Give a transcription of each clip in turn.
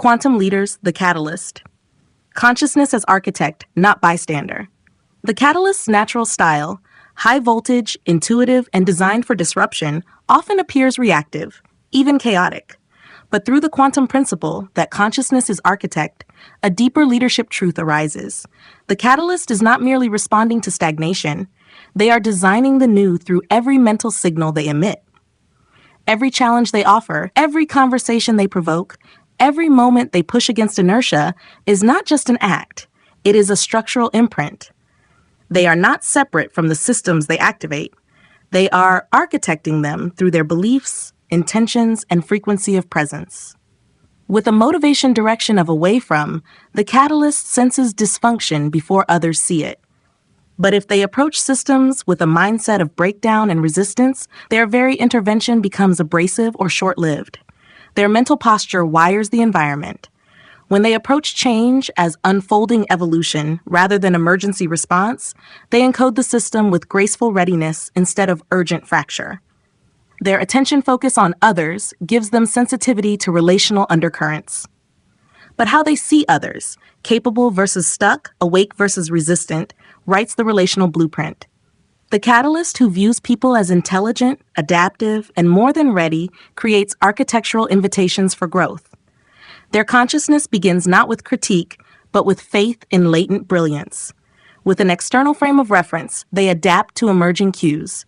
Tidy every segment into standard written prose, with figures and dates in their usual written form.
Quantum leaders, the catalyst. Consciousness as architect, not bystander. The catalyst's natural style, high voltage, intuitive, and designed for disruption, often appears reactive, even chaotic. But through the quantum principle that consciousness is architect, a deeper leadership truth arises. The catalyst is not merely responding to stagnation. They are designing the new through every mental signal they emit. Every challenge they offer, every conversation they provoke, every moment they push against inertia is not just an act. It is a structural imprint. They are not separate from the systems they activate. They are architecting them through their beliefs, intentions, and frequency of presence. With a motivation direction of away from, the catalyst senses dysfunction before others see it. But if they approach systems with a mindset of breakdown and resistance, their very intervention becomes abrasive or short-lived. Their mental posture wires the environment. When they approach change as unfolding evolution rather than emergency response, they encode the system with graceful readiness instead of urgent fracture. Their attention focus on others gives them sensitivity to relational undercurrents. But how they see others, capable versus stuck, awake versus resistant, writes the relational blueprint. The catalyst who views people as intelligent, adaptive, and more than ready creates architectural invitations for growth. Their consciousness begins not with critique, but with faith in latent brilliance. With an external frame of reference, they adapt to emerging cues.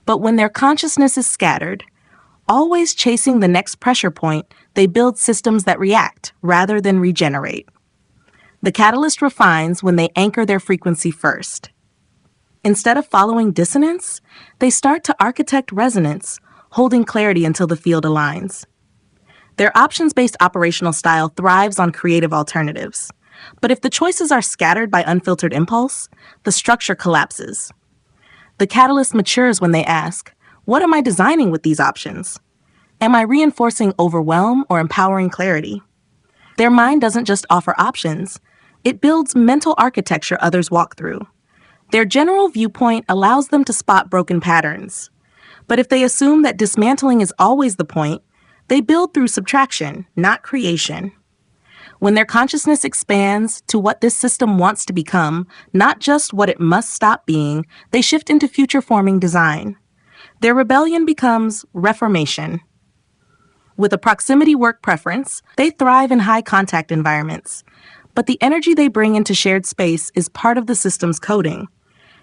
But when their consciousness is scattered, always chasing the next pressure point, they build systems that react rather than regenerate. The catalyst refines when they anchor their frequency first. Instead of following dissonance, they start to architect resonance, holding clarity until the field aligns. Their options-based operational style thrives on creative alternatives. But if the choices are scattered by unfiltered impulse, the structure collapses. The catalyst matures when they ask, what am I designing with these options? Am I reinforcing overwhelm or empowering clarity? Their mind doesn't just offer options, it builds mental architecture others walk through. Their general viewpoint allows them to spot broken patterns. But if they assume that dismantling is always the point, they build through subtraction, not creation. When their consciousness expands to what this system wants to become, not just what it must stop being, they shift into future-forming design. Their rebellion becomes reformation. With a proximity work preference, they thrive in high-contact environments. But the energy they bring into shared space is part of the system's coding.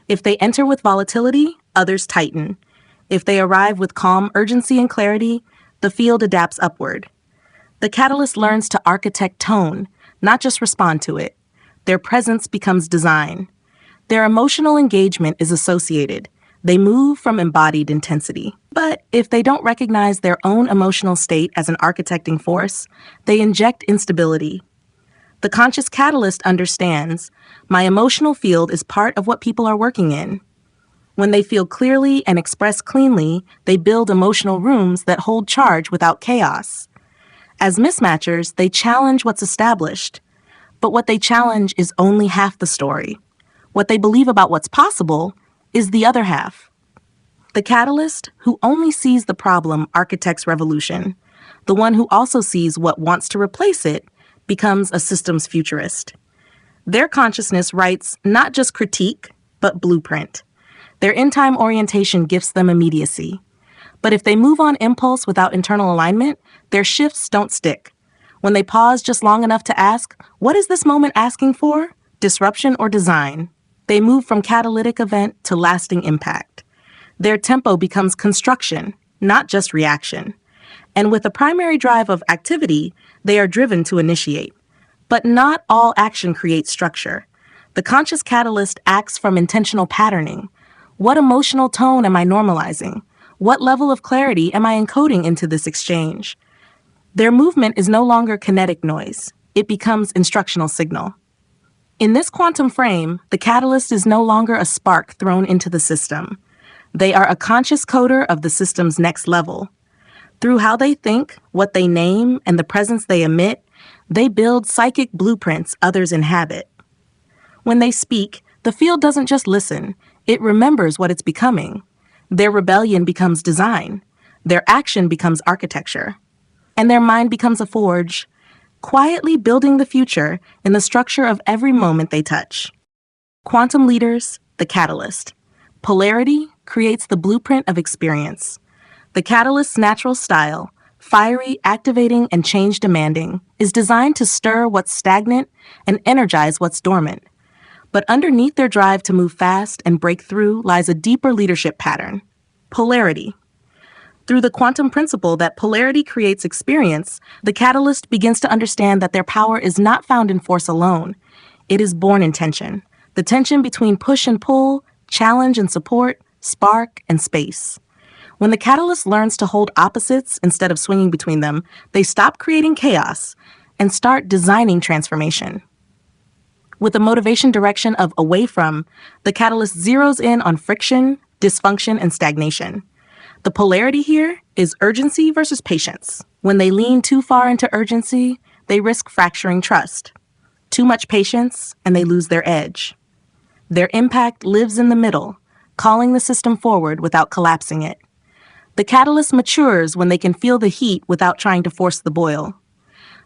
If they enter with volatility, others tighten. If they arrive with calm urgency and clarity, the field adapts upward. The catalyst learns to architect tone, not just respond to it. Their presence becomes design. Their emotional engagement is associated. They move from embodied intensity. But if they don't recognize their own emotional state as an architecting force, they inject instability. The conscious catalyst understands, my emotional field is part of what people are working in. When they feel clearly and express cleanly, they build emotional rooms that hold charge without chaos. As mismatchers, they challenge what's established. But what they challenge is only half the story. What they believe about what's possible is the other half. The catalyst, who only sees the problem, architects revolution. The one who also sees what wants to replace it becomes a systems futurist. Their consciousness writes not just critique, but blueprint. Their in-time orientation gifts them immediacy. But if they move on impulse without internal alignment, their shifts don't stick. When they pause just long enough to ask, what is this moment asking for? Disruption or design? They move from catalytic event to lasting impact. Their tempo becomes construction, not just reaction. And with a primary drive of activity, they are driven to initiate. But not all action creates structure. The conscious catalyst acts from intentional patterning. What emotional tone am I normalizing? What level of clarity am I encoding into this exchange? Their movement is no longer kinetic noise. It becomes instructional signal. In this quantum frame, the catalyst is no longer a spark thrown into the system. They are a conscious coder of the system's next level. Through how they think, what they name, and the presence they emit, they build psychic blueprints others inhabit. When they speak, the field doesn't just listen, it remembers what it's becoming. Their rebellion becomes design. Their action becomes architecture. And their mind becomes a forge. quietly building the future in the structure of every moment they touch. Quantum leaders, the catalyst. Polarity creates the blueprint of experience. The catalyst's natural style, fiery, activating, and change demanding, is designed to stir what's stagnant and energize what's dormant. But underneath their drive to move fast and break through lies a deeper leadership pattern: polarity. Through the quantum principle that polarity creates experience, the catalyst begins to understand that their power is not found in force alone. It is born in tension. The tension between push and pull, challenge and support, spark and space. When the catalyst learns to hold opposites instead of swinging between them, they stop creating chaos and start designing transformation. With the motivation direction of away from, the catalyst zeroes in on friction, dysfunction, and stagnation. The polarity here is urgency versus patience. When they lean too far into urgency, they risk fracturing trust. Too much patience, and they lose their edge. Their impact lives in the middle, calling the system forward without collapsing it. The catalyst matures when they can feel the heat without trying to force the boil.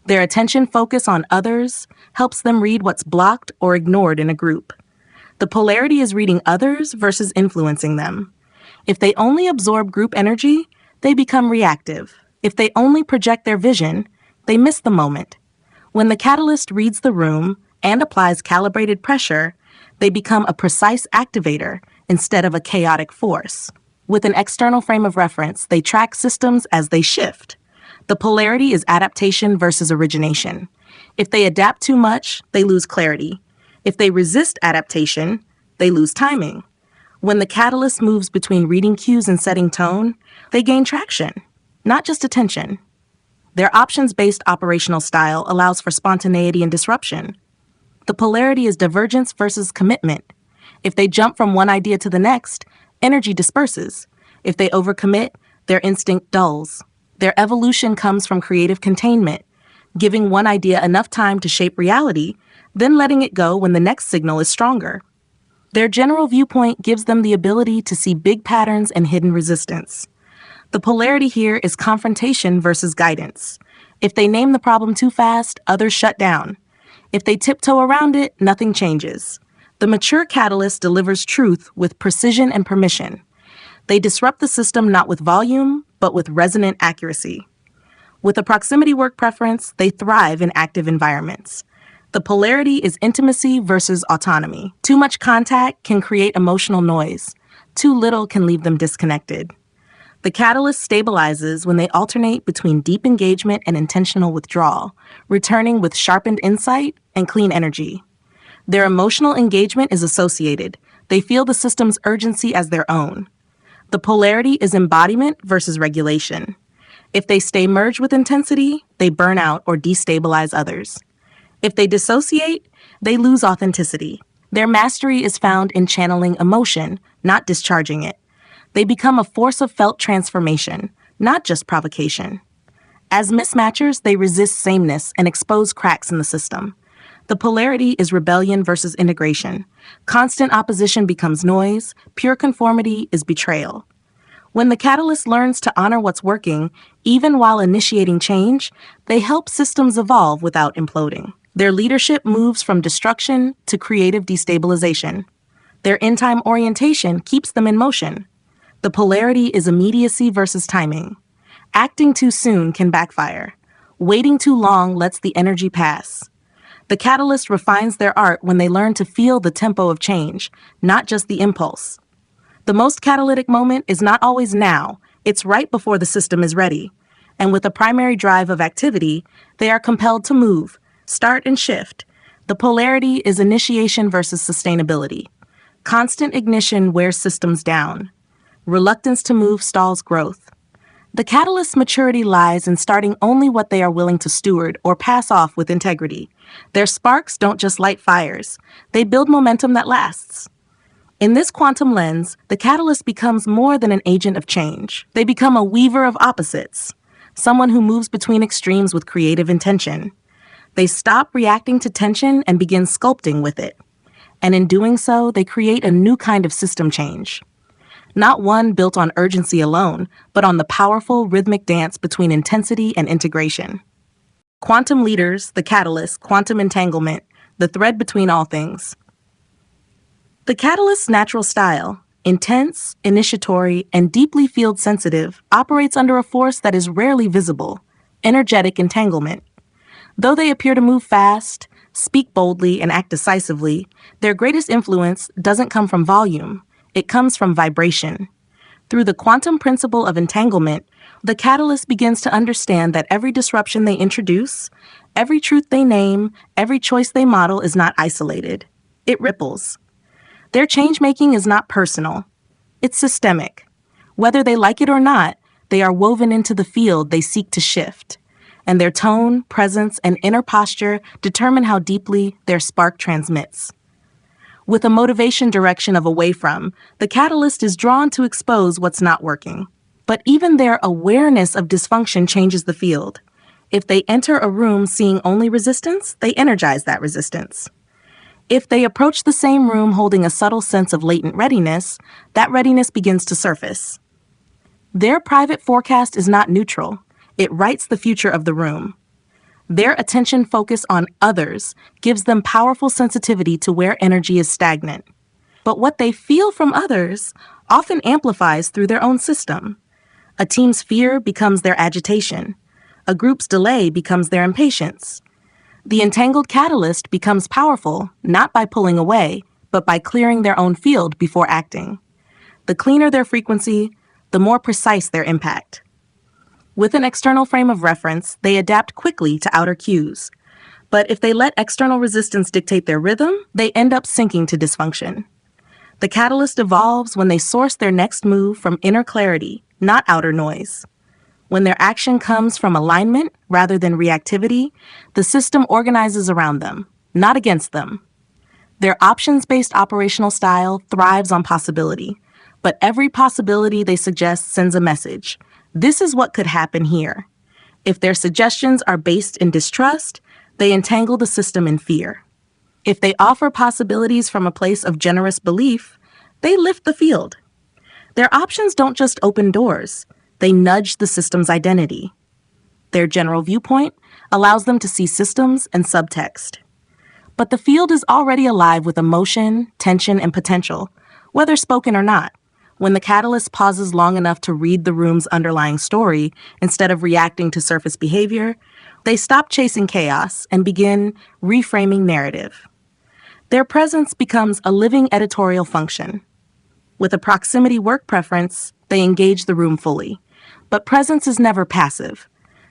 Their attention focus on others helps them read what's blocked or ignored in a group. The polarity is reading others versus influencing them. If they only absorb group energy, they become reactive. If they only project their vision, they miss the moment. When the catalyst reads the room and applies calibrated pressure, they become a precise activator instead of a chaotic force. With an external frame of reference, they track systems as they shift. The polarity is adaptation versus origination. If they adapt too much, they lose clarity. If they resist adaptation, they lose timing. When the catalyst moves between reading cues and setting tone, they gain traction, not just attention. Their options-based operational style allows for spontaneity and disruption. The polarity is divergence versus commitment. If they jump from one idea to the next, energy disperses. If they overcommit, their instinct dulls. Their evolution comes from creative containment, giving one idea enough time to shape reality, then letting it go when the next signal is stronger. Their general viewpoint gives them the ability to see big patterns and hidden resistance. The polarity here is confrontation versus guidance. If they name the problem too fast, others shut down. If they tiptoe around it, nothing changes. The mature catalyst delivers truth with precision and permission. They disrupt the system not with volume, but with resonant accuracy. With a proximity work preference, they thrive in active environments. The polarity is intimacy versus autonomy. Too much contact can create emotional noise. Too little can leave them disconnected. The catalyst stabilizes when they alternate between deep engagement and intentional withdrawal, returning with sharpened insight and clean energy. Their emotional engagement is associated. They feel the system's urgency as their own. The polarity is embodiment versus regulation. If they stay merged with intensity, they burn out or destabilize others. If they dissociate, they lose authenticity. Their mastery is found in channeling emotion, not discharging it. They become a force of felt transformation, not just provocation. As mismatchers, they resist sameness and expose cracks in the system. The polarity is rebellion versus integration. Constant opposition becomes noise. Pure conformity is betrayal. When the catalyst learns to honor what's working, even while initiating change, they help systems evolve without imploding. Their leadership moves from destruction to creative destabilization. Their in-time orientation keeps them in motion. The polarity is immediacy versus timing. Acting too soon can backfire. Waiting too long lets the energy pass. The catalyst refines their art when they learn to feel the tempo of change, not just the impulse. The most catalytic moment is not always now, it's right before the system is ready. And with a primary drive of activity, they are compelled to move, start and shift. The polarity is initiation versus sustainability. Constant ignition wears systems down. Reluctance to move stalls growth. The catalyst's maturity lies in starting only what they are willing to steward or pass off with integrity. Their sparks don't just light fires, they build momentum that lasts. In this quantum lens, the catalyst becomes more than an agent of change. They become a weaver of opposites, someone who moves between extremes with creative intention. They stop reacting to tension and begin sculpting with it. And in doing so, they create a new kind of system change. Not one built on urgency alone, but on the powerful rhythmic dance between intensity and integration. Quantum leaders, the catalyst, quantum entanglement, the thread between all things. The catalyst's natural style, intense, initiatory, and deeply field sensitive, operates under a force that is rarely visible, energetic entanglement. Though they appear to move fast, speak boldly, and act decisively, their greatest influence doesn't come from volume, it comes from vibration. Through the quantum principle of entanglement, the catalyst begins to understand that every disruption they introduce, every truth they name, every choice they model is not isolated. It ripples. Their change-making is not personal. It's systemic. Whether they like it or not, they are woven into the field they seek to shift. And their tone, presence, and inner posture determine how deeply their spark transmits. With a motivation direction of away from, the catalyst is drawn to expose what's not working. But even their awareness of dysfunction changes the field. If they enter a room seeing only resistance, they energize that resistance. If they approach the same room holding a subtle sense of latent readiness, that readiness begins to surface. Their private forecast is not neutral. It writes the future of the room. Their attention focus on others gives them powerful sensitivity to where energy is stagnant. But what they feel from others often amplifies through their own system. A team's fear becomes their agitation. A group's delay becomes their impatience. The entangled catalyst becomes powerful not by pulling away, but by clearing their own field before acting. The cleaner their frequency, the more precise their impact. With an external frame of reference, they adapt quickly to outer cues. But if they let external resistance dictate their rhythm, they end up sinking to dysfunction. The catalyst evolves when they source their next move from inner clarity, not outer noise. When their action comes from alignment rather than reactivity, the system organizes around them, not against them. Their options-based operational style thrives on possibility, but every possibility they suggest sends a message. This is what could happen here. If their suggestions are based in distrust, they entangle the system in fear. If they offer possibilities from a place of generous belief, they lift the field. Their options don't just open doors. They nudge the system's identity. Their general viewpoint allows them to see systems and subtext. But the field is already alive with emotion, tension, and potential, whether spoken or not. When the catalyst pauses long enough to read the room's underlying story instead of reacting to surface behavior, they stop chasing chaos and begin reframing narrative. Their presence becomes a living editorial function. With a proximity work preference, they engage the room fully. But presence is never passive.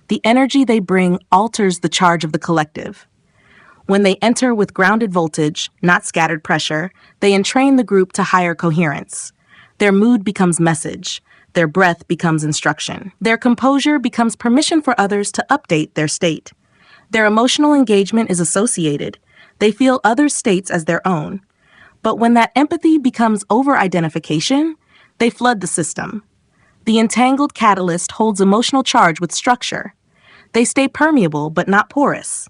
The energy they bring alters the charge of the collective. When they enter with grounded voltage, not scattered pressure, they entrain the group to higher coherence. Their mood becomes message. Their breath becomes instruction. Their composure becomes permission for others to update their state. Their emotional engagement is associated. They feel other states as their own. But when that empathy becomes over-identification, they flood the system. The entangled catalyst holds emotional charge with structure. They stay permeable but not porous.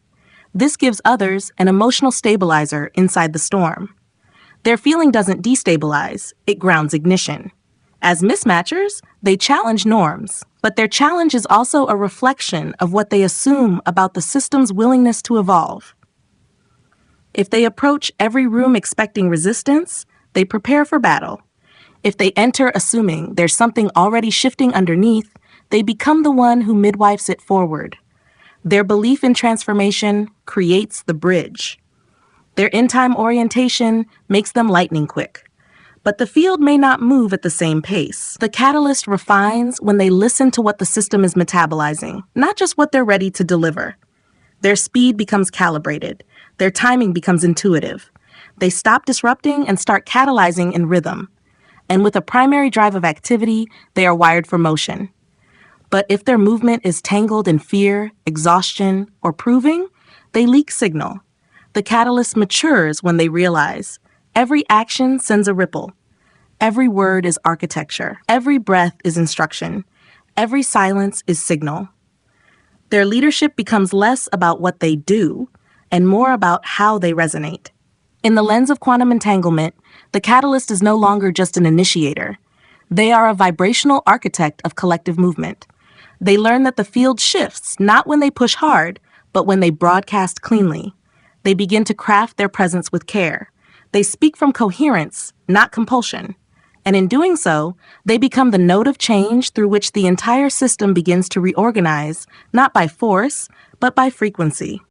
This gives others an emotional stabilizer inside the storm. Their feeling doesn't destabilize, it grounds ignition. As mismatchers, they challenge norms, but their challenge is also a reflection of what they assume about the system's willingness to evolve. If they approach every room expecting resistance, they prepare for battle. If they enter assuming there's something already shifting underneath, they become the one who midwifes it forward. Their belief in transformation creates the bridge. Their in-time orientation makes them lightning quick. But the field may not move at the same pace. The catalyst refines when they listen to what the system is metabolizing, not just what they're ready to deliver. Their speed becomes calibrated. Their timing becomes intuitive. They stop disrupting and start catalyzing in rhythm. And with a primary drive of activity, they are wired for motion. But if their movement is tangled in fear, exhaustion, or proving, they leak signal. The catalyst matures when they realize every action sends a ripple. Every word is architecture. Every breath is instruction. Every silence is signal. Their leadership becomes less about what they do and more about how they resonate. In the lens of quantum entanglement, the catalyst is no longer just an initiator. They are a vibrational architect of collective movement. They learn that the field shifts not when they push hard, but when they broadcast cleanly. They begin to craft their presence with care. They speak from coherence, not compulsion. And in doing so, they become the node of change through which the entire system begins to reorganize, not by force, but by frequency.